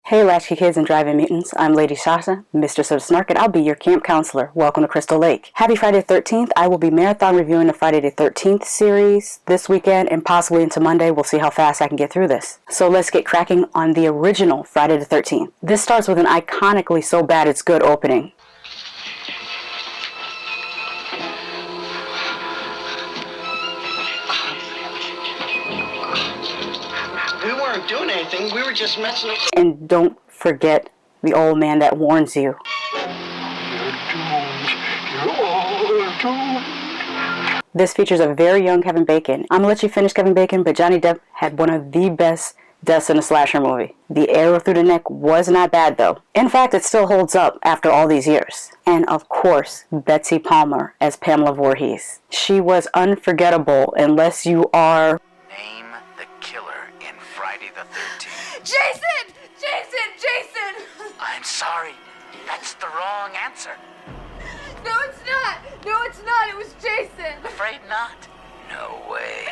Hey latchkey kids and drive-in mutants, I'm Lady Shasha, Mistress of the Snark, and I'll be your camp counselor. Welcome to Crystal Lake. Happy Friday the 13th. I will be marathon reviewing the Friday the 13th series this weekend and possibly into Monday. We'll see how fast I can get through this. So let's get cracking on the original Friday the 13th. This starts with an iconically so bad it's good opening. We weren't doing anything, we were just messing up. And don't forget the old man that warns you. You're all doomed. This features a very young Kevin Bacon. I'm gonna let you finish Kevin Bacon, but Johnny Depp had one of the best deaths in a slasher movie. The arrow through the neck was not bad though. In fact, it still holds up after all these years. And of course, Betsy Palmer as Pamela Voorhees. She was unforgettable unless you are... Name the killer in Friday the 13th. Jason! Jason! Jason! I'm sorry. That's the wrong answer. No, it's not! No, it's not! It was Jason! Afraid not? No way.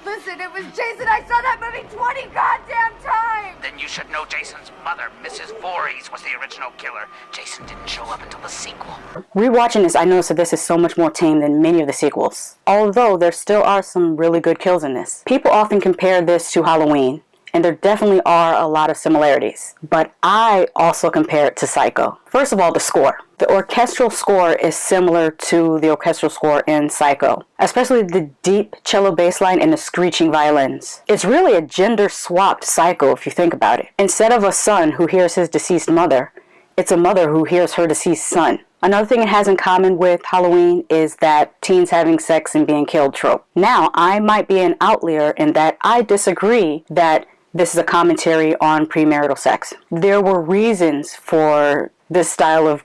Listen, it was Jason! I saw that movie 20 goddamn times! Then you should know Jason's mother, Mrs. Voorhees, was the original killer. Jason didn't show up until the sequel. Rewatching this, I noticed that this is so much more tame than many of the sequels. Although there still are some really good kills in this. People often compare this to Halloween, and there definitely are a lot of similarities. But I also compare it to Psycho. First of all, the score. The orchestral score is similar to the orchestral score in Psycho, especially the deep cello bass line and the screeching violins. It's really a gender-swapped Psycho if you think about it. Instead of a son who hears his deceased mother, it's a mother who hears her deceased son. Another thing it has in common with Halloween is that teens having sex and being killed trope. Now, I might be an outlier in that I disagree that this is a commentary on premarital sex. There were reasons for this style of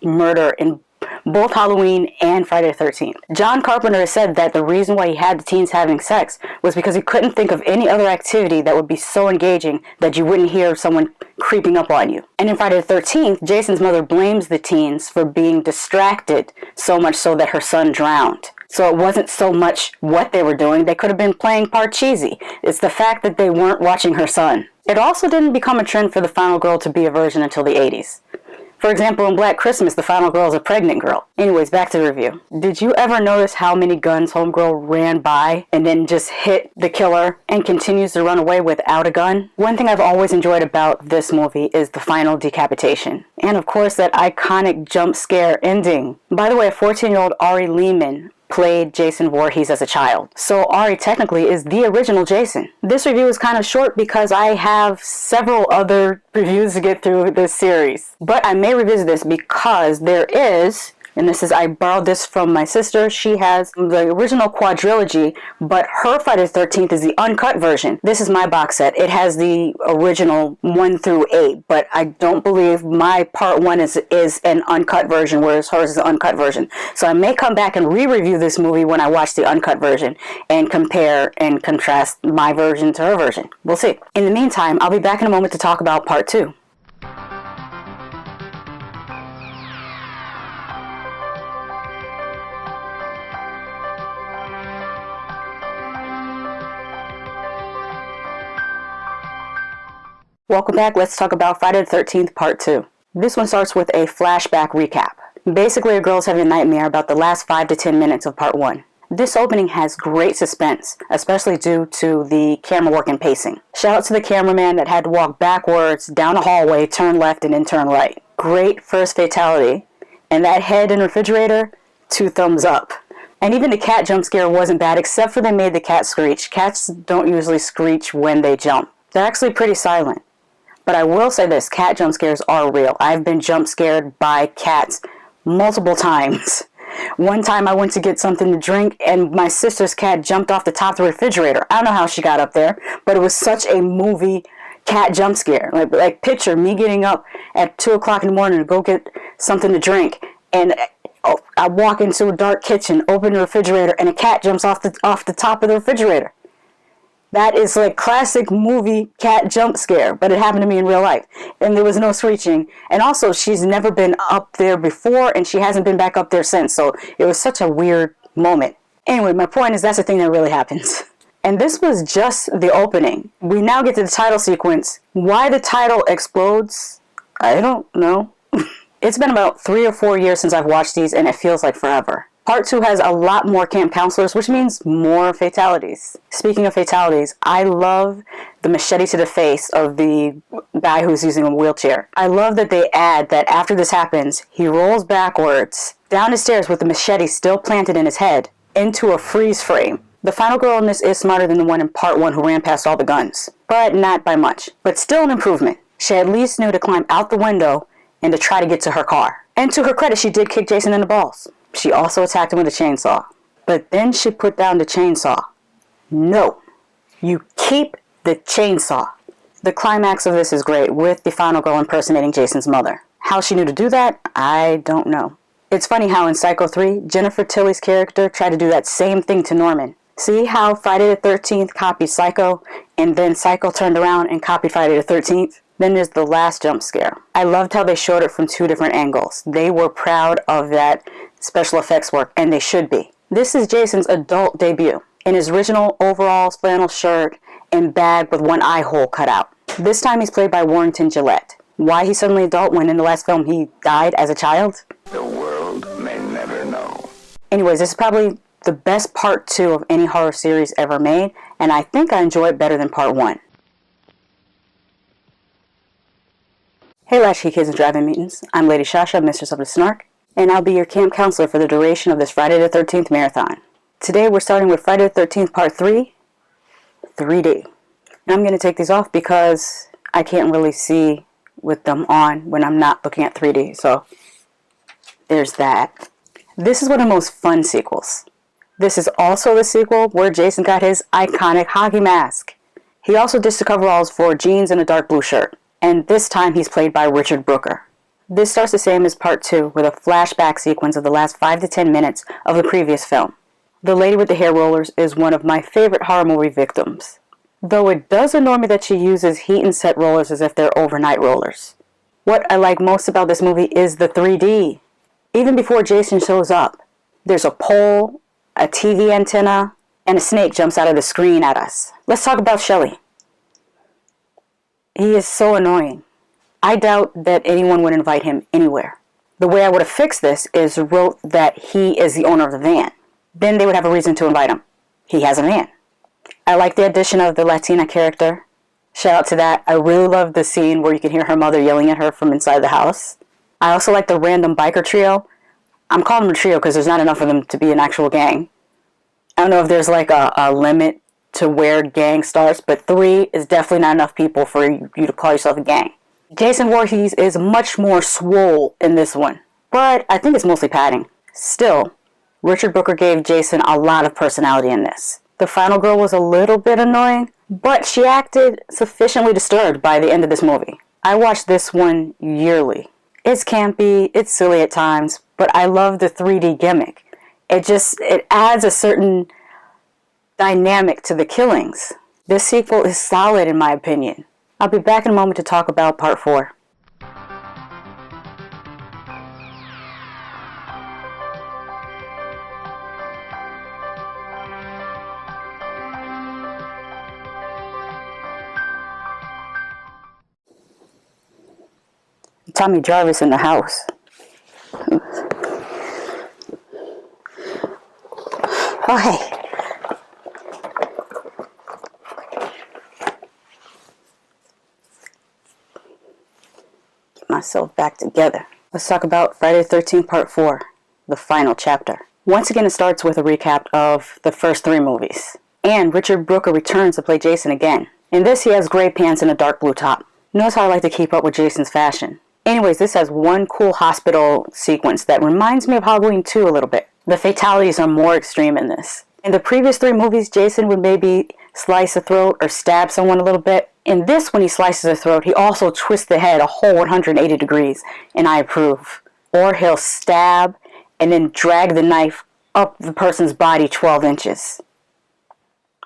murder in both Halloween and Friday the 13th. John Carpenter has said that the reason why he had the teens having sex was because he couldn't think of any other activity that would be so engaging that you wouldn't hear someone creeping up on you. And in Friday the 13th, Jason's mother blames the teens for being distracted so much so that her son drowned. So it wasn't so much what they were doing, they could have been playing Parcheesi. It's the fact that they weren't watching her son. It also didn't become a trend for the final girl to be a virgin until the 80s. For example, in Black Christmas, the final girl is a pregnant girl. Anyways, back to the review. Did you ever notice how many guns Homegirl ran by and then just hit the killer and continues to run away without a gun? One thing I've always enjoyed about this movie is the final decapitation. And of course, that iconic jump scare ending. By the way, a 14-year-old Ari Lehman played Jason Voorhees as a child. So Ari technically is the original Jason. This review is kind of short because I have several other reviews to get through this series. But I may revisit this because there is, and this is, I borrowed this from my sister, she has the original quadrilogy, but her Friday the 13th is the uncut version. This is my box set. It has the original 1 through 8, but I don't believe my part 1 is an uncut version, whereas hers is an uncut version. So I may come back and re-review this movie when I watch the uncut version and compare and contrast my version to her version. We'll see. In the meantime, I'll be back in a moment to talk about part 2. Welcome back. Let's talk about Friday the 13th Part 2. This one starts with a flashback recap. Basically, a girl's having a nightmare about the last 5 to 10 minutes of Part 1. This opening has great suspense, especially due to the camera work and pacing. Shout out to the cameraman that had to walk backwards, down a hallway, turn left, and then turn right. Great first fatality. And that head in the refrigerator, 2 thumbs up. And even the cat jump scare wasn't bad, except for they made the cat screech. Cats don't usually screech when they jump. They're actually pretty silent. But I will say this, cat jump scares are real. I've been jump scared by cats multiple times. One time I went to get something to drink and my sister's cat jumped off the top of the refrigerator. I don't know how she got up there, but it was such a movie cat jump scare. Like picture me getting up at 2 o'clock in the morning to go get something to drink, and I walk into a dark kitchen, open the refrigerator, and a cat jumps off the top of the refrigerator. That is like classic movie cat jump scare, but it happened to me in real life. And there was no screeching. And also, she's never been up there before, and she hasn't been back up there since. So it was such a weird moment. Anyway, my point is that's the thing that really happens. And this was just the opening. We now get to the title sequence. Why the title explodes, I don't know. It's been about 3 or 4 years since I've watched these, and it feels like forever. Part 2 has a lot more camp counselors, which means more fatalities. Speaking of fatalities, I love the machete to the face of the guy who's using a wheelchair. I love that they add that after this happens, he rolls backwards down the stairs with the machete still planted in his head into a freeze frame. The final girl in this is smarter than the one in Part 1 who ran past all the guns, but not by much. But still an improvement. She at least knew to climb out the window and to try to get to her car. And to her credit, she did kick Jason in the balls. She also attacked him with a chainsaw. But then she put down the chainsaw. No. You keep the chainsaw. The climax of this is great, with the final girl impersonating Jason's mother. How she knew to do that, I don't know. It's funny how in Psycho 3, Jennifer Tilly's character tried to do that same thing to Norman. See how Friday the 13th copied Psycho, and then Psycho turned around and copied Friday the 13th? Then there's the last jump scare. I loved how they showed it from 2 different angles. They were proud of that special effects work, and they should be. This is Jason's adult debut, in his original overalls, flannel shirt, and bag with one eye hole cut out. This time he's played by Warrington Gillette. Why he's suddenly adult when in the last film he died as a child? The world may never know. Anyways, this is probably the best Part 2 of any horror series ever made, and I think I enjoy it better than Part 1. Hey Latchkey Kids and Drive-In Mutants, I'm Lady Shasha, Mistress of the Snark, and I'll be your camp counselor for the duration of this Friday the 13th marathon. Today we're starting with Friday the 13th Part 3, 3D. And I'm going to take these off because I can't really see with them on when I'm not looking at 3D, so there's that. This is one of the most fun sequels. This is also the sequel where Jason got his iconic hockey mask. He also ditched the coveralls for jeans and a dark blue shirt. And this time he's played by Richard Brooker. This starts the same as Part 2 with a flashback sequence of the last 5 to 10 minutes of the previous film. The lady with the hair rollers is one of my favorite horror movie victims, though it does annoy me that she uses heat and set rollers as if they're overnight rollers. What I like most about this movie is the 3D. Even before Jason shows up, there's a pole, a TV antenna, and a snake jumps out of the screen at us. Let's talk about Shelley. He is so annoying. I doubt that anyone would invite him anywhere. The way I would have fixed this is wrote that he is the owner of the van. Then they would have a reason to invite him. He has a van. I like the addition of the Latina character. Shout out to that. I really love the scene where you can hear her mother yelling at her from inside the house. I also like the random biker trio. I'm calling them a trio because there's not enough of them to be an actual gang. I don't know if there's like a limit to where gang starts, but 3 is definitely not enough people for you to call yourself a gang. Jason Voorhees is much more swole in this one, but I think it's mostly padding. Still, Richard Brooker gave Jason a lot of personality in this. The final girl was a little bit annoying, but she acted sufficiently disturbed by the end of this movie. I watch this one yearly. It's campy, it's silly at times, but I love the 3D gimmick. It adds a certain dynamic to the killings. This sequel is solid in my opinion. I'll be back in a moment to talk about Part 4. Tommy Jarvis in the house. Oh hey. Myself back together. Let's talk about Friday the 13th Part 4, the final chapter. Once again, it starts with a recap of the first 3 movies. And Richard Brooker returns to play Jason again. In this, he has gray pants and a dark blue top. Notice how I like to keep up with Jason's fashion. Anyways, this has one cool hospital sequence that reminds me of Halloween 2 a little bit. The fatalities are more extreme in this. In the previous 3 movies, Jason would maybe slice a throat or stab someone a little bit. In this, when he slices a throat, he also twists the head a whole 180 degrees, and I approve. Or he'll stab and then drag the knife up the person's body 12 inches.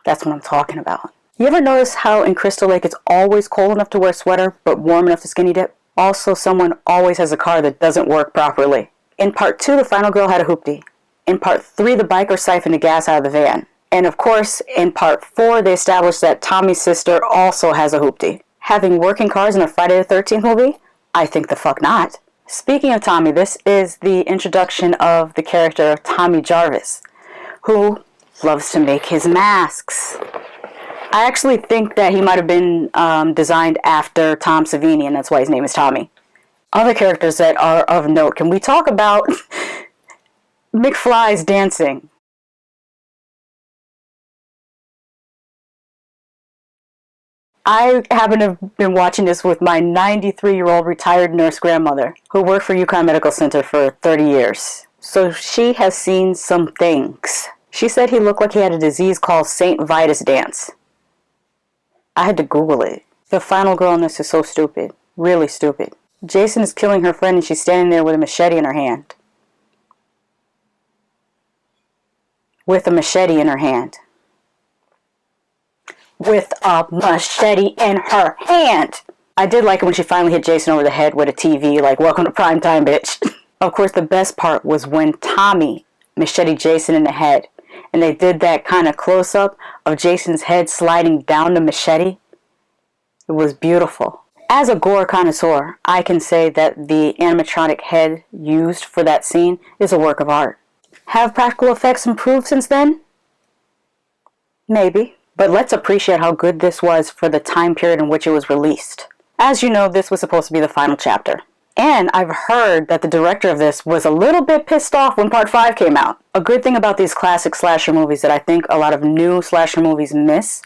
That's what I'm talking about. You ever notice how in Crystal Lake it's always cold enough to wear a sweater, but warm enough to skinny dip? Also, someone always has a car that doesn't work properly. In part 2, the final girl had a hoopty. In part 3, the biker siphoned the gas out of the van. And of course, in part 4, they established that Tommy's sister also has a hoopty. Having working cars in a Friday the 13th movie? I think the fuck not. Speaking of Tommy, this is the introduction of the character Tommy Jarvis, who loves to make his masks. I actually think that he might have been designed after Tom Savini, and that's why his name is Tommy. Other characters that are of note. Can we talk about McFly's dancing? I happen to have been watching this with my 93-year-old retired nurse grandmother who worked for UConn Medical Center for 30 years. So she has seen some things. She said he looked like he had a disease called St. Vitus dance. I had to Google it. The final girl in this is so stupid. Really stupid. Jason is killing her friend and she's standing there with a machete in her hand. With a machete in her hand. With a machete in her hand. I did like it when she finally hit Jason over the head with a TV, like, welcome to prime time, bitch. Of course, the best part was when Tommy macheted Jason in the head. And they did that kind of close-up of Jason's head sliding down the machete. It was beautiful. As a gore connoisseur, I can say that the animatronic head used for that scene is a work of art. Have practical effects improved since then? Maybe. But let's appreciate how good this was for the time period in which it was released. As you know, this was supposed to be the final chapter. And I've heard that the director of this was a little bit pissed off when part 5 came out. A good thing about these classic slasher movies that I think a lot of new slasher movies miss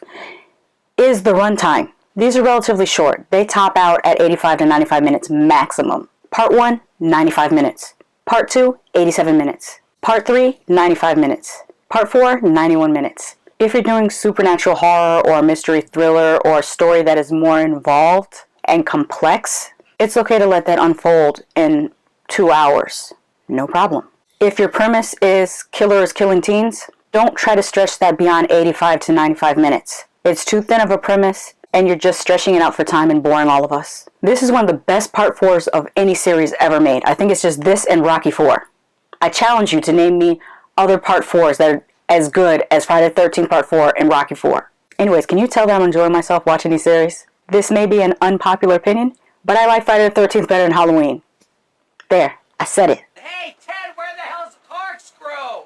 is the runtime. These are relatively short. They top out at 85 to 95 minutes maximum. Part 1, 95 minutes. Part 2, 87 minutes. Part 3, 95 minutes. Part 4, 91 minutes. If you're doing supernatural horror or a mystery thriller or a story that is more involved and complex, it's okay to let that unfold in 2 hours. No problem. If your premise is killer is killing teens, don't try to stretch that beyond 85 to 95 minutes. It's too thin of a premise, and you're just stretching it out for time and boring all of us. This is one of the best part 4s of any series ever made. I think it's just this and Rocky IV. I challenge you to name me other part 4s that are as good as Friday the 13th Part 4 and Rocky IV. Anyways, can you tell that I'm enjoying myself watching these series? This may be an unpopular opinion, but I like Friday the 13th better than Halloween. There, I said it. Hey, Ted, where the hell's the corkscrew?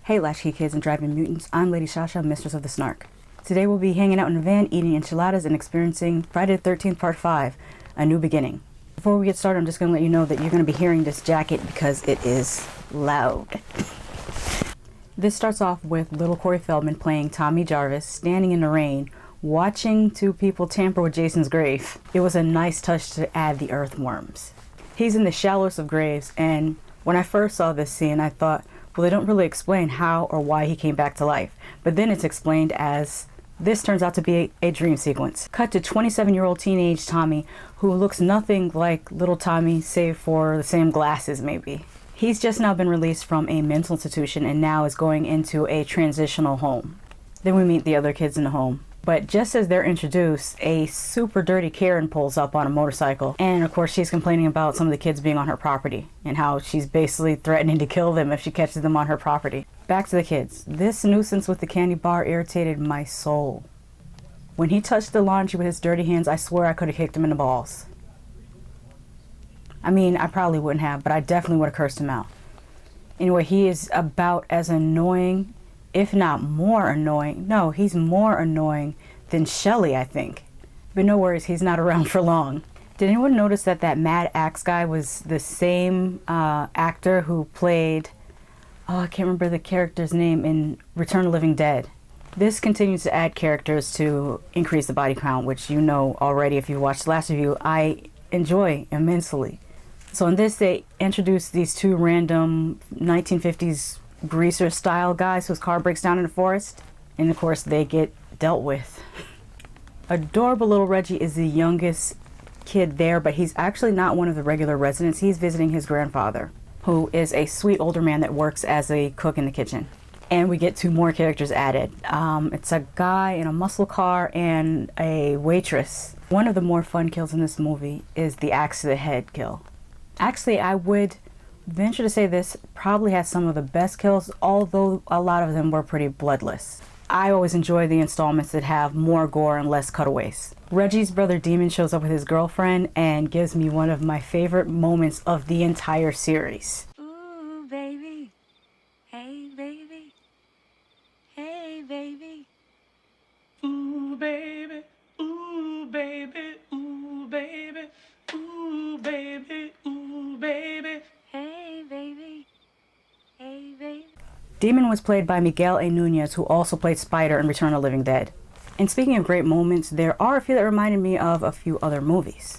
Hey Latchkey Kids and Driving Mutants, I'm Lady Shasha, Mistress of the Snark. Today we'll be hanging out in a van, eating enchiladas, and experiencing Friday the 13th Part 5, A New Beginning. Before we get started, I'm just going to let you know that you're going to be hearing this jacket because it is loud. This starts off with little Corey Feldman playing Tommy Jarvis, standing in the rain, watching 2 people tamper with Jason's grave. It was a nice touch to add the earthworms. He's in the shallowest of graves, and when I first saw this scene, I thought, well, they don't really explain how or why he came back to life. But then it's explained as this turns out to be a dream sequence. Cut to 27-year-old teenage Tommy, who looks nothing like little Tommy, save for the same glasses maybe. He's just now been released from a mental institution and now is going into a transitional home. Then we meet the other kids in the home. But just as they're introduced, a super dirty Karen pulls up on a motorcycle. And of course she's complaining about some of the kids being on her property and how she's basically threatening to kill them if she catches them on her property. Back to the kids. This nuisance with the candy bar irritated my soul. When he touched the laundry with his dirty hands, I swear I could have kicked him in the balls. I mean, I probably wouldn't have, but I definitely would have cursed him out. Anyway, he is about as annoying, if not more annoying. No, he's more annoying than Shelly, I think. But no worries, he's not around for long. Did anyone notice that that Mad Axe guy was the same actor who played, oh, I can't remember the character's name in Return of the Living Dead? This continues to add characters to increase the body count, which you know already if you watched the last review, I enjoy immensely. So in this, they introduce these two random 1950s greaser style guys whose car breaks down in the forest. And of course, they get dealt with. Adorable little Reggie is the youngest kid there, but he's actually not one of the regular residents. He's visiting his grandfather, who is a sweet older man that works as a cook in the kitchen. And we get two more characters added. It's a guy in a muscle car and a waitress. One of the more fun kills in this movie is the axe to the head kill. Actually, I would venture to say this probably has some of the best kills, although a lot of them were pretty bloodless. I always enjoy the installments that have more gore and less cutaways. Reggie's brother Demon shows up with his girlfriend and gives me one of my favorite moments of the entire series. Ooh, baby. Hey, baby. Hey, baby. Ooh, baby. Ooh, baby. Ooh, baby. Ooh, baby. Ooh, baby. Hey, baby. Hey, baby. Demon was played by Miguel A. Nunez, who also played Spider in Return of the Living Dead. And speaking of great moments, there are a few that reminded me of a few other movies.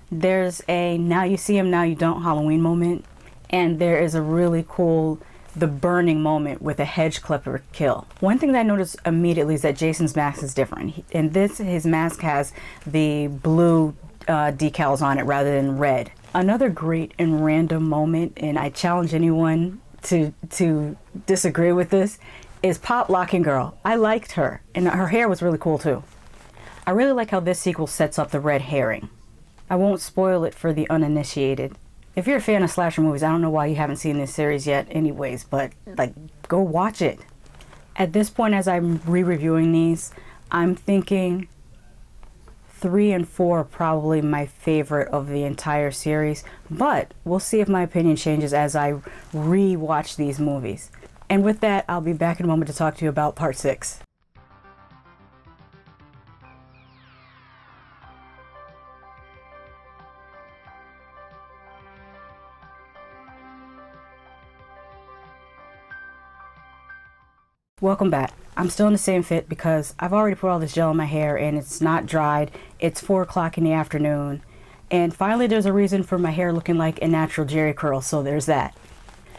There's a now you see him, now you don't Halloween moment. And there is a really cool The Burning moment with a hedge clipper kill. One thing that I noticed immediately is that Jason's mask is different. In this, his mask has the blue decals on it rather than red. Another great and random moment, and I challenge anyone to disagree with this, is Pop Locking Girl. I liked her, and her hair was really cool too. I really like how this sequel sets up the red herring. I won't spoil it for the uninitiated. If you're a fan of slasher movies, I don't know why you haven't seen this series yet anyways, but like, go watch it. At this point, as I'm re-reviewing these, I'm thinking 3 and 4 are probably my favorite of the entire series, but we'll see if my opinion changes as I re-watch these movies. And with that, I'll be back in a moment to talk to you about part 6. Welcome back. I'm still in the same fit because I've already put all this gel in my hair and it's not dried. It's 4 o'clock in the afternoon. And finally there's a reason for my hair looking like a natural Jerry curl, so there's that.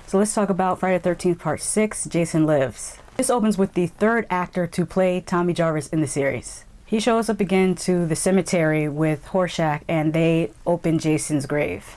So let's talk about Friday the 13th Part 6, Jason Lives. This opens with the third actor to play Tommy Jarvis in the series. He shows up again to the cemetery with Horshack and they open Jason's grave.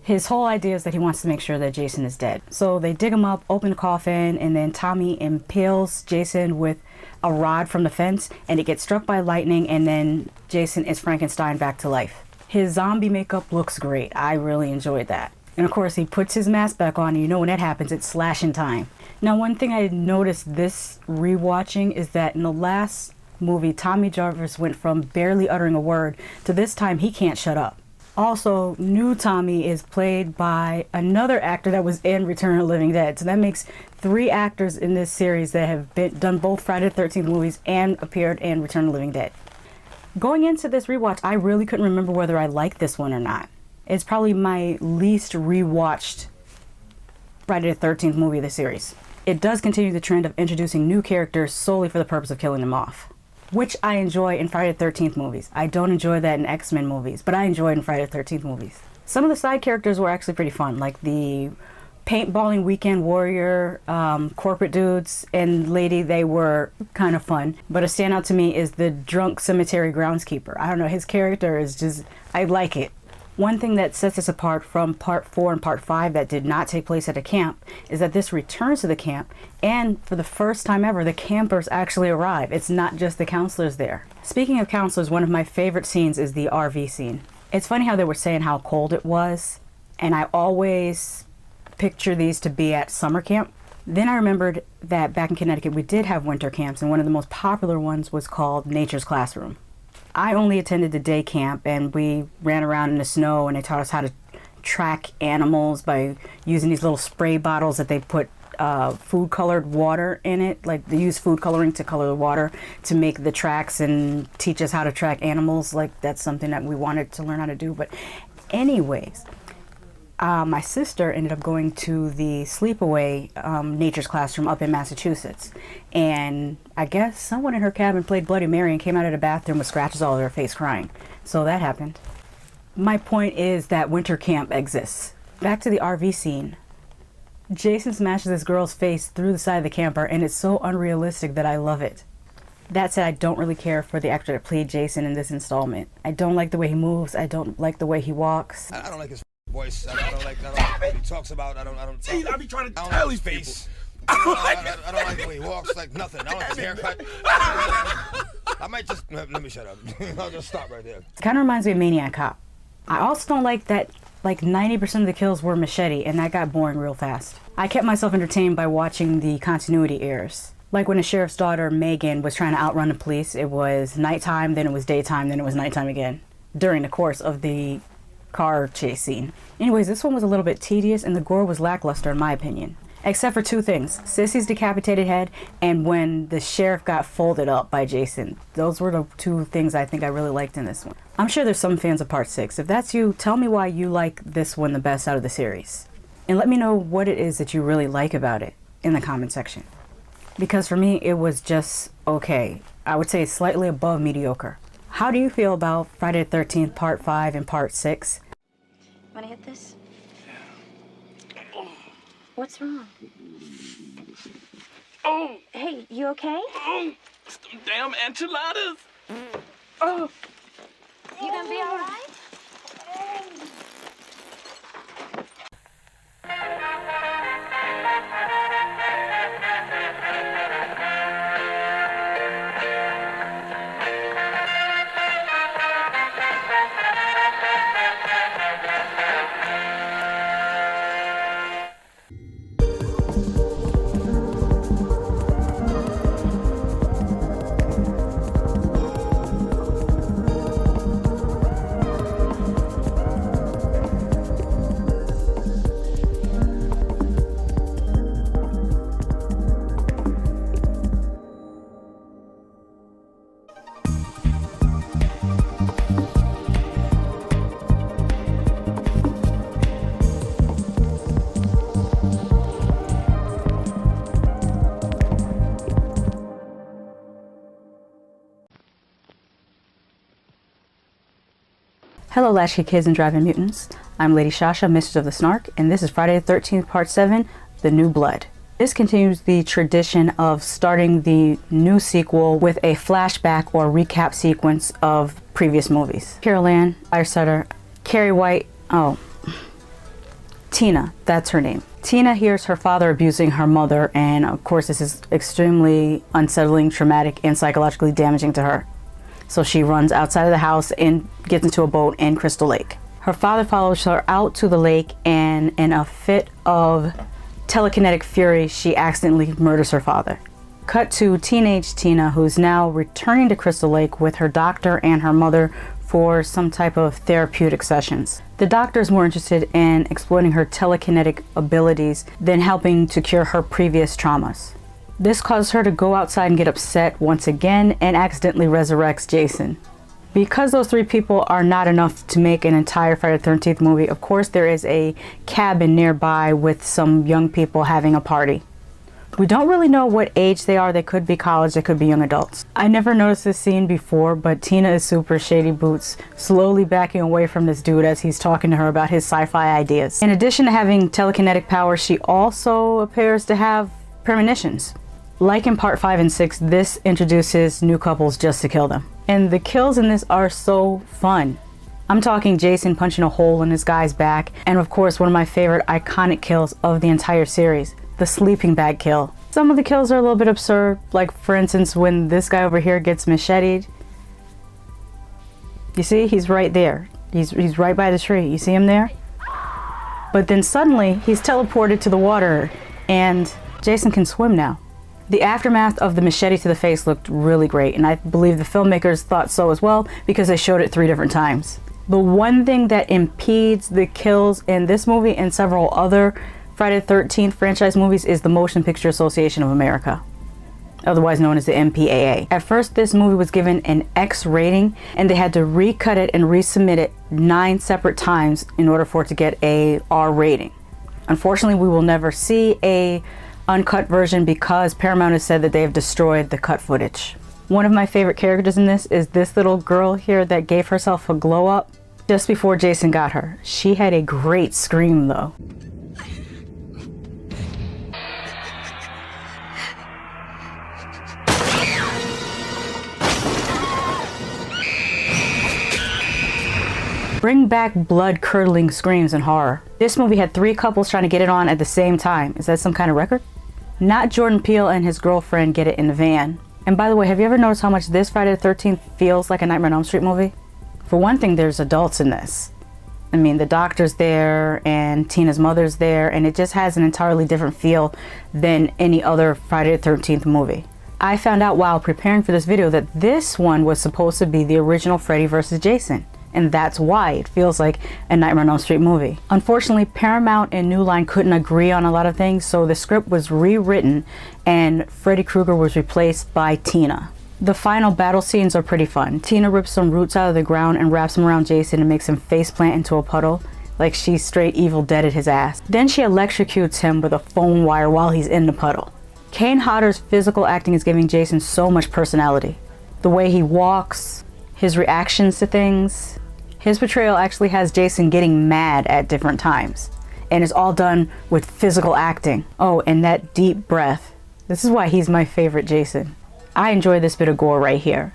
His whole idea is that he wants to make sure that Jason is dead. So they dig him up, open the coffin, and then Tommy impales Jason with a rod from the fence, and it gets struck by lightning, and then Jason is Frankenstein back to life. His zombie makeup looks great. I really enjoyed that. And of course, he puts his mask back on, and you know when that happens, it's slashing time. Now, one thing I noticed this rewatching is that in the last movie, Tommy Jarvis went from barely uttering a word to this time he can't shut up. Also, new Tommy is played by another actor that was in Return of the Living Dead. So that makes 3 actors in this series that have done both Friday the 13th movies and appeared in Return of the Living Dead. Going into this rewatch, I really couldn't remember whether I liked this one or not. It's probably my least rewatched Friday the 13th movie of the series. It does continue the trend of introducing new characters solely for the purpose of killing them off, which I enjoy in Friday the 13th movies. I don't enjoy that in X-Men movies, but I enjoy it in Friday the 13th movies. Some of the side characters were actually pretty fun, like the paintballing weekend warrior, corporate dudes and lady. They were kind of fun. But a standout to me is the drunk cemetery groundskeeper. I don't know, his character is just, I like it. One thing that sets us apart from Part 4 and Part 5 that did not take place at a camp is that this returns to the camp, and for the first time ever, the campers actually arrive. It's not just the counselors there. Speaking of counselors, one of my favorite scenes is the RV scene. It's funny how they were saying how cold it was, and I always picture these to be at summer camp. Then I remembered that back in Connecticut we did have winter camps, and one of the most popular ones was called Nature's Classroom. I only attended the day camp, and we ran around in the snow, and they taught us how to track animals by using these little spray bottles that they put food colored water in it. Like they use food coloring to color the water to make the tracks and teach us how to track animals. Like that's something that we wanted to learn how to do. But anyways, My sister ended up going to the sleepaway nature's classroom up in Massachusetts, and I guess someone in her cabin played Bloody Mary and came out of the bathroom with scratches all over her face crying. So that happened. My point is that winter camp exists. Back to the RV scene. Jason smashes this girl's face through the side of the camper, and it's so unrealistic that I love it. That said, I don't really care for the actor that played Jason in this installment. I don't like the way he moves. I don't like the way he walks. I don't like his voice. I don't like what he talks about. I don't. See, I be trying to tell these people. I don't like the way he walks. Like nothing. I don't like his haircut. I might just let me shut up. I'll just stop right there. It kind of reminds me of Maniac Cop. I also don't like that like 90% of the kills were machete, and that got boring real fast. I kept myself entertained by watching the continuity errors. Like when the sheriff's daughter, Megan, was trying to outrun the police, it was nighttime, then it was daytime, then it was nighttime again during the course of the car chase scene. Anyways, this one was a little bit tedious and the gore was lackluster in my opinion. Except for two things, Sissy's decapitated head and when the sheriff got folded up by Jason. Those were the two things I think I really liked in this one. I'm sure there's some fans of part 6. If that's you, tell me why you like this one the best out of the series. And let me know what it is that you really like about it in the comment section. Because for me, it was just okay. I would say slightly above mediocre. How do you feel about Friday the 13th Part 5 and Part 6? Wanna hit this? What's wrong? Oh, Hey, you okay? it's them damn enchiladas. You gonna be all right? Hello Latchkey Kids and Driving Mutants. I'm Lady Shasha, Mistress of the Snark, and this is Friday the 13th Part 7, The New Blood. This continues the tradition of starting the new sequel with a flashback or recap sequence of previous movies. Carol Ann, Firestarter, Carrie White, Tina, that's her name. Tina hears her father abusing her mother, and of course this is extremely unsettling, traumatic, and psychologically damaging to her. So she runs outside of the house and gets into a boat in Crystal Lake. Her father follows her out to the lake, and in a fit of telekinetic fury, she accidentally murders her father. Cut to teenage Tina, who's now returning to Crystal Lake with her doctor and her mother for some type of therapeutic sessions. The doctor is more interested in exploiting her telekinetic abilities than helping to cure her previous traumas. This causes her to go outside and get upset once again and accidentally resurrects Jason. Because those three people are not enough to make an entire Friday the 13th movie, of course there is a cabin nearby with some young people having a party. We don't really know what age they are. They could be college, they could be young adults. I never noticed this scene before, but Tina is super shady boots, slowly backing away from this dude as he's talking to her about his sci-fi ideas. In addition to having telekinetic powers, she also appears to have premonitions. Like in Part 5 and 6, this introduces new couples just to kill them. And the kills in this are so fun. I'm talking Jason punching a hole in this guy's back, and of course one of my favorite iconic kills of the entire series, the sleeping bag kill. Some of the kills are a little bit absurd, like for instance when this guy over here gets macheted. You see, he's right there. He's right by the tree. You see him there? But then suddenly he's teleported to the water and Jason can swim now. The aftermath of the machete to the face looked really great, and I believe the filmmakers thought so as well because they showed it 3 different times. The one thing that impedes the kills in this movie and several other Friday the 13th franchise movies is the Motion Picture Association of America. otherwise known as the MPAA. At first, this movie was given an X rating, and they had to recut it and resubmit it 9 separate times in order for it to get a R rating. Unfortunately, we will never see a uncut version because Paramount has said that they have destroyed the cut footage. One of my favorite characters in this is this little girl here that gave herself a glow up just before Jason got her. She had a great scream though. Bring back blood-curdling screams in horror. This movie had 3 couples trying to get it on at the same time. Is that some kind of record? Not Jordan Peele and his girlfriend get it in the van. And by the way, have you ever noticed how much this Friday the 13th feels like a Nightmare on Elm Street movie? For one thing, there's adults in this. I mean, the doctor's there and Tina's mother's there, and it just has an entirely different feel than any other Friday the 13th movie. I found out while preparing for this video that this one was supposed to be the original Freddy vs. Jason. And that's why it feels like a Nightmare on Elm Street movie. Unfortunately, Paramount and New Line couldn't agree on a lot of things, so the script was rewritten and Freddy Krueger was replaced by Tina. The final battle scenes are pretty fun. Tina rips some roots out of the ground and wraps them around Jason and makes him faceplant into a puddle, like she's straight Evil Deaded his ass. Then she electrocutes him with a phone wire while he's in the puddle. Kane Hodder's physical acting is giving Jason so much personality. The way he walks, his reactions to things. His portrayal actually has Jason getting mad at different times, and it's all done with physical acting. Oh, and that deep breath. This is why he's my favorite Jason. I enjoy this bit of gore right here.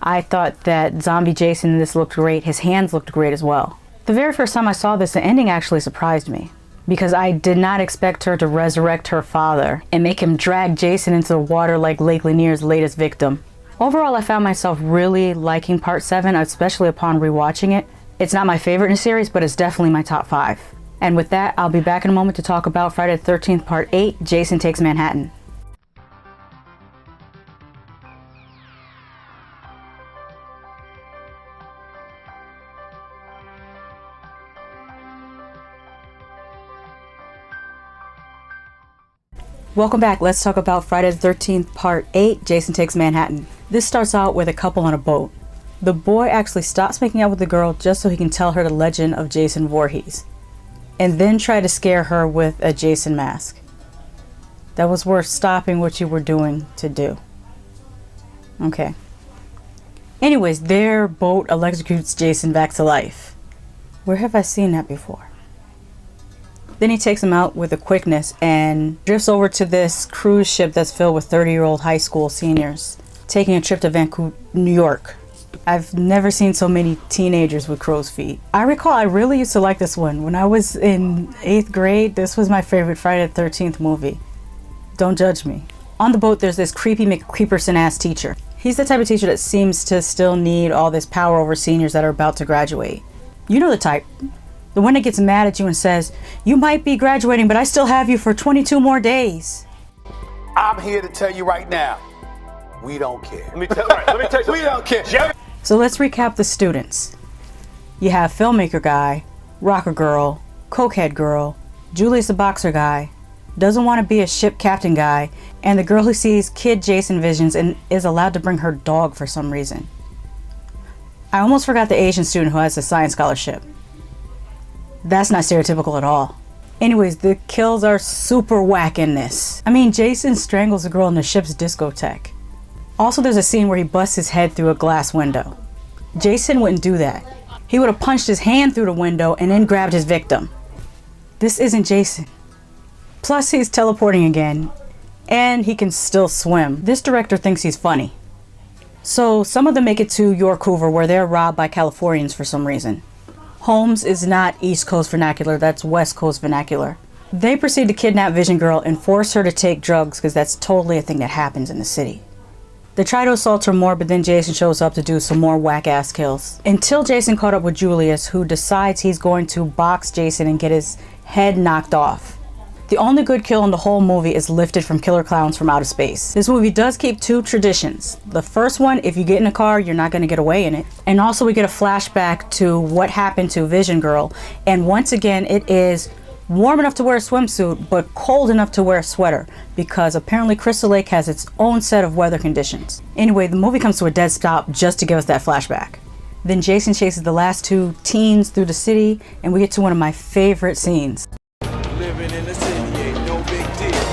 I thought that zombie Jason in this looked great. His hands looked great as well. The very first time I saw this, the ending actually surprised me, because I did not expect her to resurrect her father and make him drag Jason into the water like Lake Lanier's latest victim. Overall, I found myself really liking Part 7, especially upon rewatching it. It's not my favorite in the series, but it's definitely my top 5. And with that, I'll be back in a moment to talk about Friday the 13th Part 8, Jason Takes Manhattan. Welcome back. Let's talk about Friday the 13th Part 8, Jason Takes Manhattan. This starts out with a couple on a boat. The boy actually stops making out with the girl just so he can tell her the legend of Jason Voorhees, and then try to scare her with a Jason mask. That was worth stopping what you were doing to do. Okay. Anyways, their boat electrocutes Jason back to life. Where have I seen that before? Then he takes him out with a quickness and drifts over to this cruise ship that's filled with 30-year-old high school seniors taking a trip to Vancouver, New York. I've never seen so many teenagers with crow's feet. I recall I really used to like this one. When I was in 8th grade, this was my favorite Friday the 13th movie. Don't judge me. On the boat, there's this creepy McCreeperson-ass teacher. He's the type of teacher that seems to still need all this power over seniors that are about to graduate. You know the type. The one that gets mad at you and says, "You might be graduating, but I still have you for 22 more days." I'm here to tell you right now, we don't care. Let me tell you we don't care. So let's recap the students. You have filmmaker guy, rocker girl, cokehead girl, Julius the boxer guy, doesn't want to be a ship captain guy, and the girl who sees kid Jason visions and is allowed to bring her dog for some reason. I almost forgot the Asian student who has a science scholarship. That's not stereotypical at all. Anyways, the kills are super whack in this. I mean, Jason strangles a girl in the ship's discotheque. Also, there's a scene where he busts his head through a glass window. Jason wouldn't do that. He would have punched his hand through the window and then grabbed his victim. This isn't Jason. Plus, he's teleporting again, and he can still swim. This director thinks he's funny. So, some of them make it to York Hoover, where they're robbed by Californians for some reason. Holmes is not East Coast vernacular, that's West Coast vernacular. They proceed to kidnap Vision Girl and force her to take drugs because that's totally a thing that happens in the city. They try to assault her more, but then Jason shows up to do some more whack-ass kills. Until Jason caught up with Julius, who decides he's going to box Jason and get his head knocked off. The only good kill in the whole movie is lifted from Killer Clowns from Outer Space. This movie does keep 2 traditions. The first one, if you get in a car, you're not going to get away in it. And also we get a flashback to what happened to Vision Girl. And once again, it is warm enough to wear a swimsuit, but cold enough to wear a sweater, because apparently Crystal Lake has its own set of weather conditions. Anyway, the movie comes to a dead stop just to give us that flashback. Then Jason chases the last two teens through the city, and we get to one of my favorite scenes. Living in the city ain't no big deal.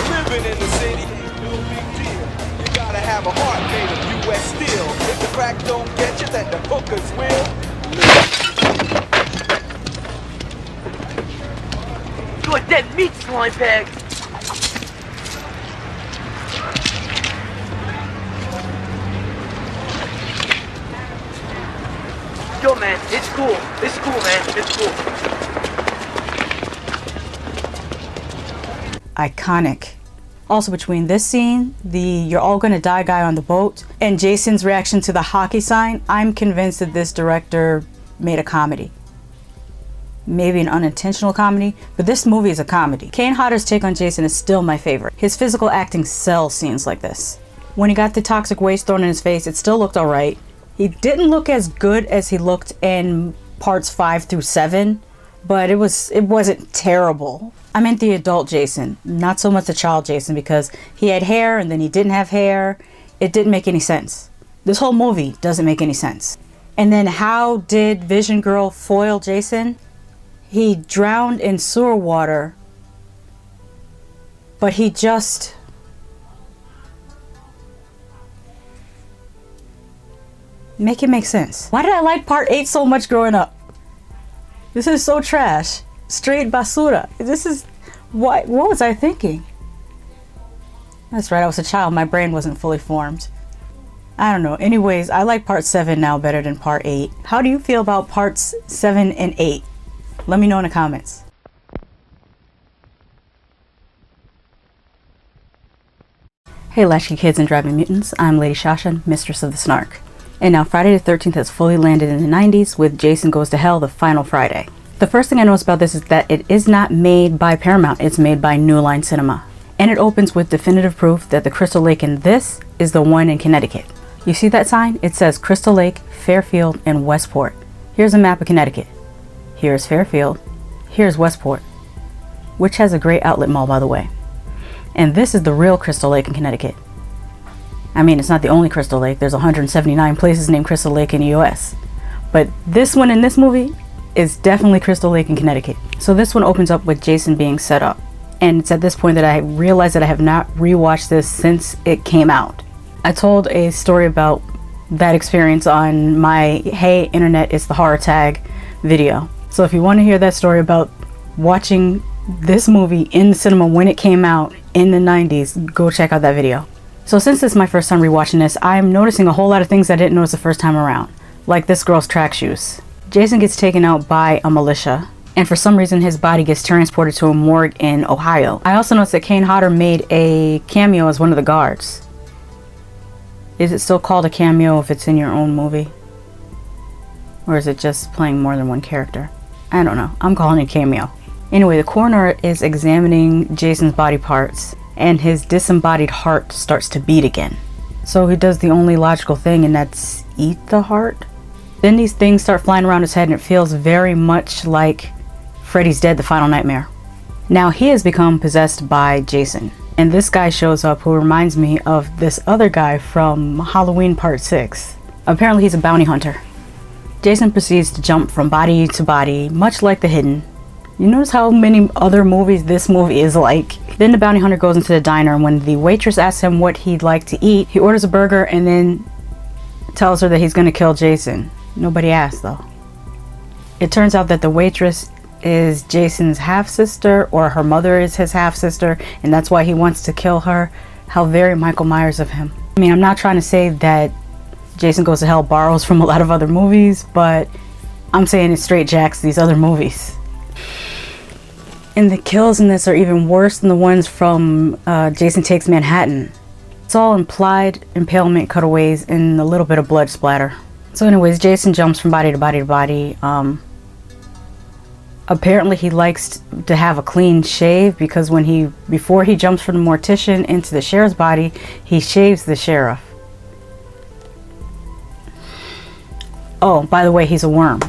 Living in the city ain't no big deal. You gotta have a heart made of U.S. steel. If the crack don't get you, then the hookers will. You a dead meat slime bag. Yo, man, it's cool. It's cool, man. It's cool. Iconic. Also, between this scene, the "you're all gonna die" guy on the boat, and Jason's reaction to the hockey sign, I'm convinced that this director made a comedy. Maybe an unintentional comedy, but this movie is a comedy. Kane Hodder's take on Jason is still my favorite. His physical acting sells scenes like this. When he got the toxic waste thrown in his face, it still looked alright. He didn't look as good as he looked in parts 5 through 7, but it wasn't terrible. I meant the adult Jason, not so much the child Jason, because he had hair and then he didn't have hair. It didn't make any sense. This whole movie doesn't make any sense. And then how did Vision Girl foil Jason? He drowned in sewer water, but he just... Make it make sense. Why did I like part 8 so much growing up? This is so trash. Straight basura. This is... What was I thinking? That's right, I was a child. My brain wasn't fully formed. I don't know. Anyways, I like part 7 now better than part 8. How do you feel about parts 7 and 8? Let me know in the comments. Hey Latchkey Kids and Driving Mutants, I'm Lady Shasha, Mistress of the Snark. And now Friday the 13th has fully landed in the 90s with Jason Goes to Hell, the final Friday. The first thing I noticed about this is that it is not made by Paramount, it's made by New Line Cinema. And it opens with definitive proof that the Crystal Lake in this is the one in Connecticut. You see that sign? It says Crystal Lake, Fairfield, and Westport. Here's a map of Connecticut. Here's Fairfield. Here's Westport, which has a great outlet mall, by the way. And this is the real Crystal Lake in Connecticut. I mean, it's not the only Crystal Lake. There's 179 places named Crystal Lake in the US. But this one in this movie is definitely Crystal Lake in Connecticut. So this one opens up with Jason being set up. And it's at this point that I realized that I have not rewatched this since it came out. I told a story about that experience on my Hey Internet, It's the Horror Tag video. So if you want to hear that story about watching this movie in the cinema when it came out in the 90s, go check out that video. So since this is my first time rewatching this, I'm noticing a whole lot of things I didn't notice the first time around. Like this girl's track shoes. Jason gets taken out by a militia, and for some reason his body gets transported to a morgue in Ohio. I also noticed that Kane Hodder made a cameo as one of the guards. Is it still called a cameo if it's in your own movie? Or is it just playing more than one character? I don't know. I'm calling it a cameo. Anyway, the coroner is examining Jason's body parts, and his disembodied heart starts to beat again. So he does the only logical thing, and that's eat the heart? Then these things start flying around his head, and it feels very much like Freddy's Dead, the Final Nightmare. Now he has become possessed by Jason, and this guy shows up who reminds me of this other guy from Halloween Part 6. Apparently he's a bounty hunter. Jason proceeds to jump from body to body, much like The Hidden. You notice how many other movies this movie is like? Then the bounty hunter goes into the diner, and when the waitress asks him what he'd like to eat, he orders a burger and then tells her that he's gonna kill Jason. Nobody asked though. It turns out that the waitress is Jason's half-sister, or her mother is his half-sister, and that's why he wants to kill her. How very Michael Myers of him. I mean, I'm not trying to say that Jason Goes to Hell borrows from a lot of other movies, but I'm saying it's straight jacks these other movies. And the kills in this are even worse than the ones from Jason Takes Manhattan. It's all implied impalement cutaways and a little bit of blood splatter. So anyways, Jason jumps from body to body to body. Apparently he likes to have a clean shave, because before he jumps from the mortician into the sheriff's body, he shaves the sheriff. Oh, by the way, he's a worm.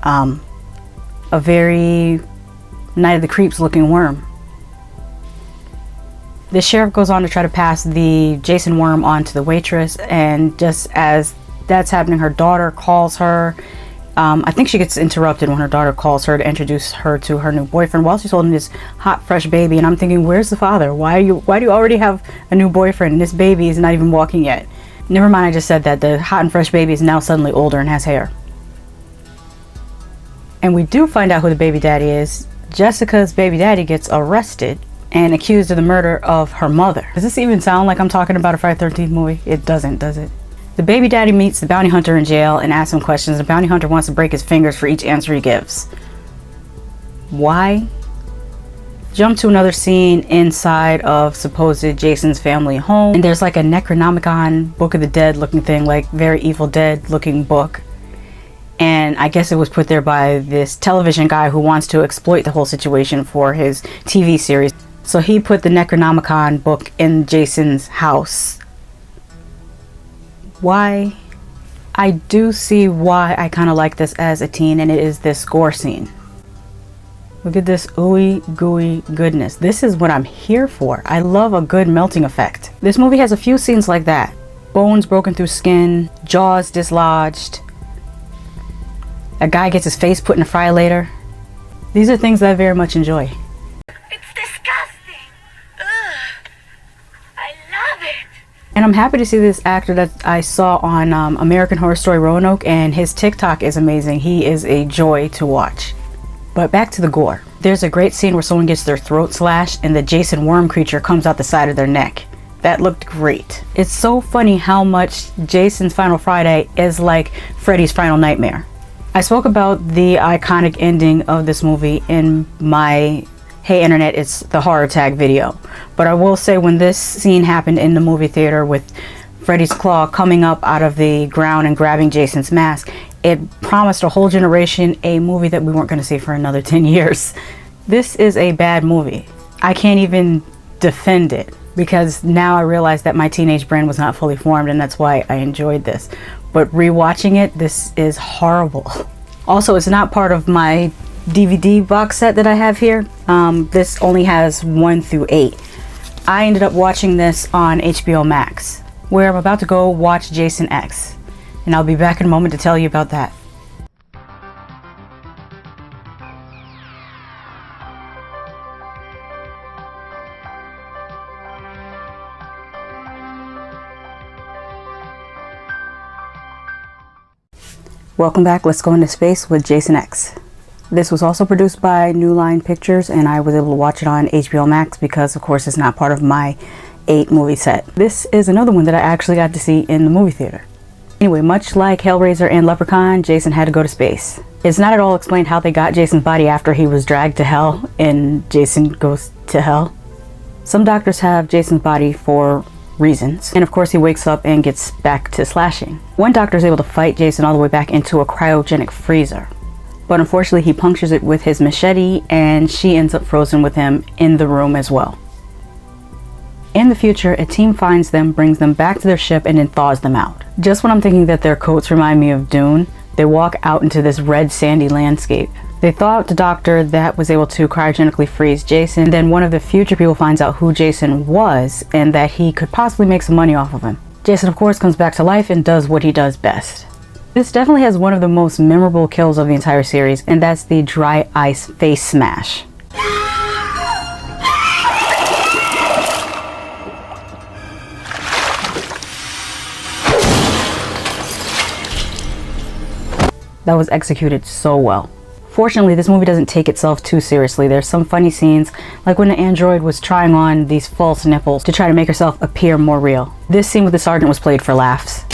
A very Night of the Creeps looking worm. The sheriff goes on to try to pass the Jason worm on to the waitress, and just as that's happening, her daughter calls her. I think she gets interrupted when her daughter calls her to introduce her to her new boyfriend while she's holding this hot, fresh baby. And I'm thinking, where's the father? Why do you already have a new boyfriend and this baby is not even walking yet? Never mind, I just said that the hot and fresh baby is now suddenly older and has hair. And we do find out who the baby daddy is. Jessica's baby daddy gets arrested and accused of the murder of her mother. Does this even sound like I'm talking about a Friday the 13th movie? It doesn't, does it? The baby daddy meets the bounty hunter in jail and asks him questions. The bounty hunter wants to break his fingers for each answer he gives. Why? Jump to another scene inside of supposed Jason's family home, and there's like a Necronomicon Book of the Dead looking thing, like very Evil Dead looking book. And I guess it was put there by this television guy who wants to exploit the whole situation for his TV series. So he put the Necronomicon book in Jason's house. Why? I do see why I kind of like this as a teen, and it is this gore scene. Look at this ooey gooey goodness. This is what I'm here for. I love a good melting effect. This movie has a few scenes like that. Bones broken through skin, jaws dislodged. A guy gets his face put in a fryer later. These are things that I very much enjoy. And I'm happy to see this actor that I saw on American Horror Story Roanoke, and his TikTok is amazing. He is a joy to watch. But back to the gore. There's a great scene where someone gets their throat slashed and the Jason worm creature comes out the side of their neck. That looked great. It's so funny how much Jason's Final Friday is like Freddy's Final Nightmare. I spoke about the iconic ending of this movie in my Hey Internet, It's the Horror Tag video. But I will say, when this scene happened in the movie theater with Freddy's claw coming up out of the ground and grabbing Jason's mask, it promised a whole generation a movie that we weren't going to see for another 10 years. This is a bad movie. I can't even defend it, because now I realize that my teenage brain was not fully formed, and that's why I enjoyed this. But rewatching it, this is horrible. Also, it's not part of my DVD box set that I have here. This only has 1 through 8. I ended up watching this on HBO Max, where I'm about to go watch Jason X. And I'll be back in a moment to tell you about that. Welcome back. Let's go into space with Jason X. This was also produced by New Line Pictures, and I was able to watch it on HBO Max because, of course, it's not part of my 8 movie set. This is another one that I actually got to see in the movie theater. Anyway, much like Hellraiser and Leprechaun, Jason had to go to space. It's not at all explained how they got Jason's body after he was dragged to hell in Jason Goes to Hell. Some doctors have Jason's body for reasons, and of course he wakes up and gets back to slashing. One doctor is able to fight Jason all the way back into a cryogenic freezer, but unfortunately he punctures it with his machete and she ends up frozen with him in the room as well. In the future, a team finds them, brings them back to their ship, and then thaws them out. Just when I'm thinking that their coats remind me of Dune, they walk out into this red sandy landscape. They thaw out the doctor that was able to cryogenically freeze Jason. Then one of the future people finds out who Jason was and that he could possibly make some money off of him. Jason, of course, comes back to life and does what he does best. This definitely has one of the most memorable kills of the entire series, and that's the dry ice face smash. That was executed so well. Fortunately, this movie doesn't take itself too seriously. There's some funny scenes, like when the android was trying on these false nipples to try to make herself appear more real. This scene with the sergeant was played for laughs.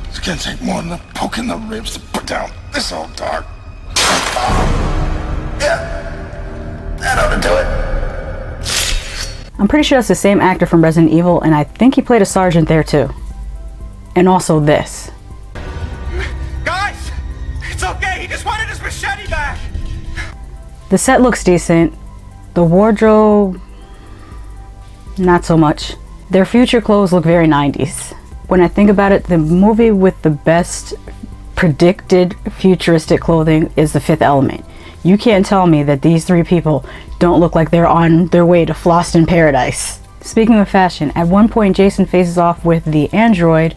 It's gonna take more than a poke in the ribs to put down this old dog. Yeah, that ought to do it. I'm pretty sure that's the same actor from Resident Evil, and I think he played a sergeant there too. And also this. It's okay, he just wanted his machete back! The set looks decent. The wardrobe, not so much. Their future clothes look very 90s. When I think about it, the movie with the best predicted futuristic clothing is The Fifth Element. You can't tell me that these three people don't look like they're on their way to Floston Paradise. Speaking of fashion, at one point Jason faces off with the android,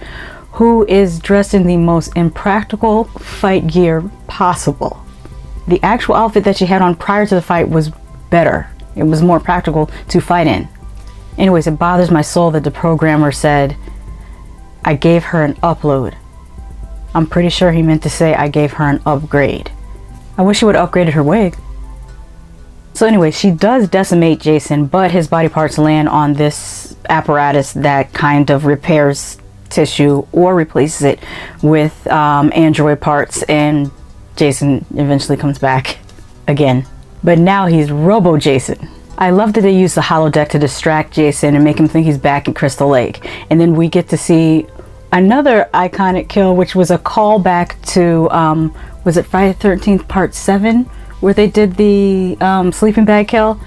who is dressed in the most impractical fight gear possible. The actual outfit that she had on prior to the fight was better. It was more practical to fight in. Anyways, it bothers my soul that the programmer said, I gave her an upload. I'm pretty sure he meant to say I gave her an upgrade. I wish she would have upgraded her wig. So anyway, she does decimate Jason, but his body parts land on this apparatus that kind of repairs tissue or replaces it with android parts, and Jason eventually comes back again. But now he's Robo Jason. I love that they use the holodeck to distract Jason and make him think he's back in Crystal Lake. And then we get to see another iconic kill, which was a callback to, was it Friday the 13th Part 7? Where they did the sleeping bag kill.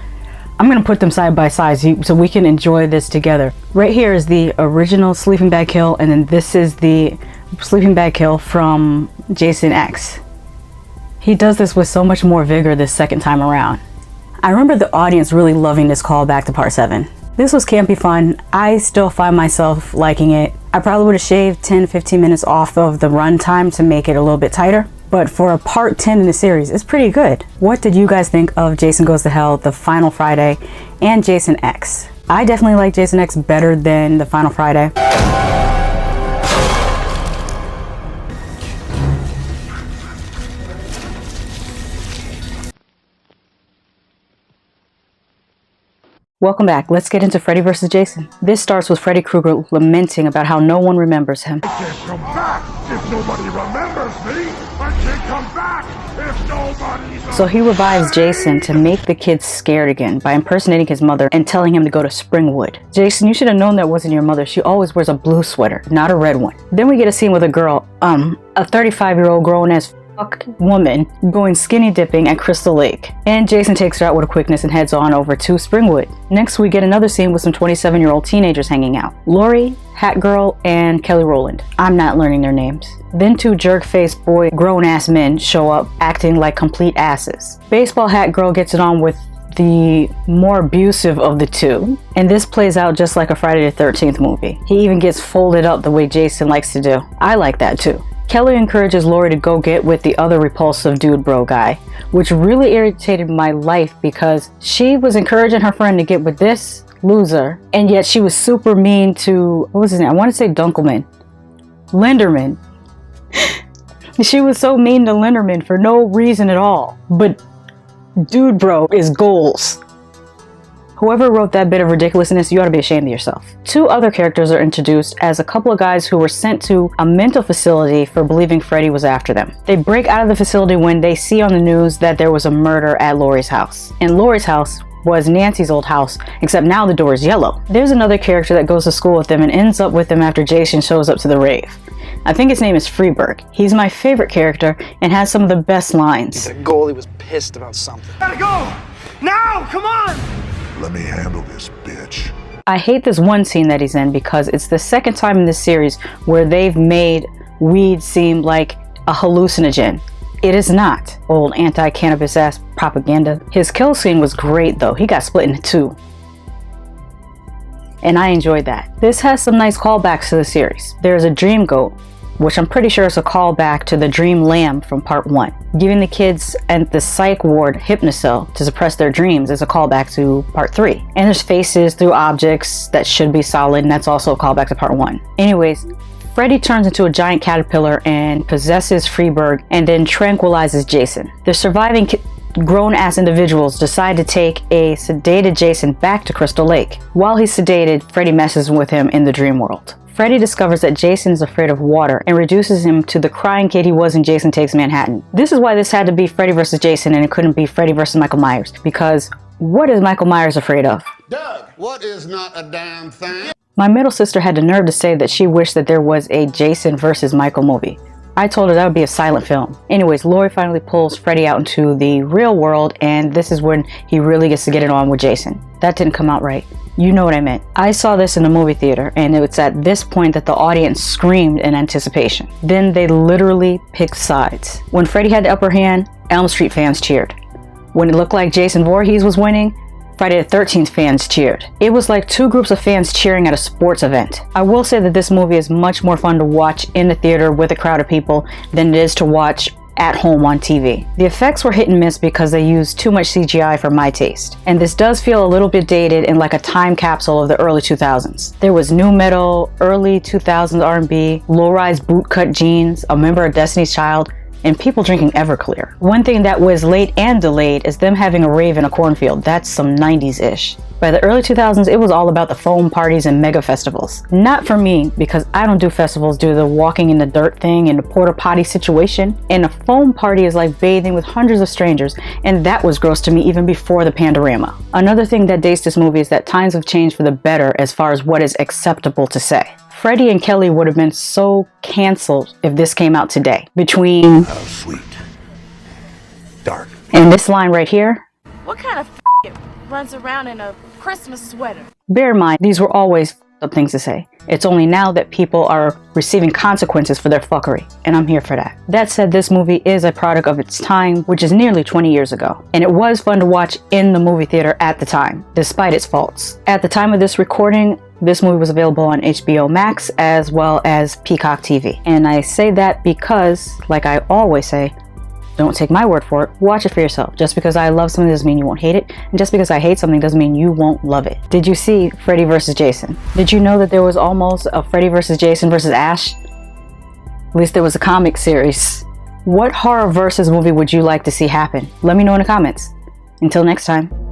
I'm gonna put them side by side so we can enjoy this together. Right here is the original sleeping bag kill, and then this is the sleeping bag kill from Jason X. He does this with so much more vigor this second time around. I remember the audience really loving this callback to Part 7. This was campy fun. I still find myself liking it. I probably would have shaved 10-15 minutes off of the runtime to make it a little bit tighter. But for a part 10 in the series, it's pretty good. What did you guys think of Jason Goes to Hell, The Final Friday, and Jason X? I definitely like Jason X better than The Final Friday. Welcome back. Let's get into Freddy vs. Jason. This starts with Freddy Krueger lamenting about how no one remembers him. I can't come back if nobody remembers me. I can't come back if nobody's. So he revives Jason to make the kids scared again by impersonating his mother and telling him to go to Springwood. Jason, you should have known that wasn't your mother. She always wears a blue sweater, not a red one. Then we get a scene with a girl, a 35-year-old grown-ass woman going skinny dipping at Crystal Lake, and Jason takes her out with a quickness and heads on over to Springwood. Next we get another scene with some 27-year-old teenagers hanging out. Lori, Hat Girl, and Kelly Rowland. I'm not learning their names. Then two jerk-faced boy grown-ass men show up acting like complete asses. Baseball Hat Girl gets it on with the more abusive of the two, and this plays out just like a Friday the 13th movie. He even gets folded up the way Jason likes to do. I like that too. Kelly encourages Lori to go get with the other repulsive dude bro guy, which really irritated my life because she was encouraging her friend to get with this loser, and yet she was super mean to, what was his name? I want to say Dunkelman. Linderman. She was so mean to Linderman for no reason at all. But dude bro is goals. Whoever wrote that bit of ridiculousness, you ought to be ashamed of yourself. Two other characters are introduced as a couple of guys who were sent to a mental facility for believing Freddy was after them. They break out of the facility when they see on the news that there was a murder at Lori's house. And Lori's house was Nancy's old house, except now the door is yellow. There's another character that goes to school with them and ends up with them after Jason shows up to the rave. I think his name is Freeberg. He's my favorite character and has some of the best lines. The goalie was pissed about something. Gotta go! Now! Come on! Let me handle this, bitch. I hate this one scene that he's in because it's the second time in this series where they've made weed seem like a hallucinogen. It is not. Old anti-cannabis ass propaganda. His kill scene was great though. He got split into two. And I enjoyed that. This has some nice callbacks to the series. There's a dream goat, which I'm pretty sure is a callback to the dream lamb from part 1. Giving the kids at the psych ward Hypnocil to suppress their dreams is a callback to part 3. And there's faces through objects that should be solid, and that's also a callback to part 1. Anyways, Freddy turns into a giant caterpillar and possesses Freeberg and then tranquilizes Jason. The surviving grown-ass individuals decide to take a sedated Jason back to Crystal Lake. While he's sedated, Freddy messes with him in the dream world. Freddy discovers that Jason is afraid of water and reduces him to the crying kid he was in Jason Takes Manhattan. This is why this had to be Freddy vs. Jason and it couldn't be Freddy vs. Michael Myers, because what is Michael Myers afraid of? Doug, what is not a damn thing? My middle sister had the nerve to say that she wished that there was a Jason vs. Michael movie. I told her that would be a silent film. Anyways, Lori finally pulls Freddy out into the real world, and this is when he really gets to get it on with Jason. That didn't come out right. You know what I meant. I saw this in the movie theater, and it was at this point that the audience screamed in anticipation. Then they literally picked sides. When Freddy had the upper hand, Elm Street fans cheered. When it looked like Jason Voorhees was winning, Friday the 13th fans cheered. It was like two groups of fans cheering at a sports event. I will say that this movie is much more fun to watch in the theater with a crowd of people than it is to watch at home on TV. The effects were hit and miss because they used too much CGI for my taste. And this does feel a little bit dated and like a time capsule of the early 2000s. There was nu metal, early 2000s R&B, low-rise bootcut jeans, a member of Destiny's Child, and people drinking Everclear. One thing that was late and delayed is them having a rave in a cornfield. That's some 90s-ish. By the early 2000s, it was all about the foam parties and mega festivals. Not for me, because I don't do festivals due to the walking in the dirt thing and the porta potty situation. And a foam party is like bathing with hundreds of strangers, and that was gross to me even before the Pandorama. Another thing that dates this movie is that times have changed for the better as far as what is acceptable to say. Freddie and Kelly would have been so canceled if this came out today. Between sweet, dark, and this line right here. What kind of runs around in a Christmas sweater? Bear in mind, these were always up things to say. It's only now that people are receiving consequences for their fuckery, and I'm here for that. That said, this movie is a product of its time, which is nearly 20 years ago, and it was fun to watch in the movie theater at the time, despite its faults. At the time of this recording, this movie was available on HBO Max as well as Peacock TV. And I say that because, like I always say, don't take my word for it, watch it for yourself. Just because I love something doesn't mean you won't hate it, and just because I hate something doesn't mean you won't love it. Did you see Freddy vs. Jason? Did you know that there was almost a Freddy vs. Jason vs. Ash? At least there was a comic series. What horror versus movie would you like to see happen? Let me know in the comments. Until next time.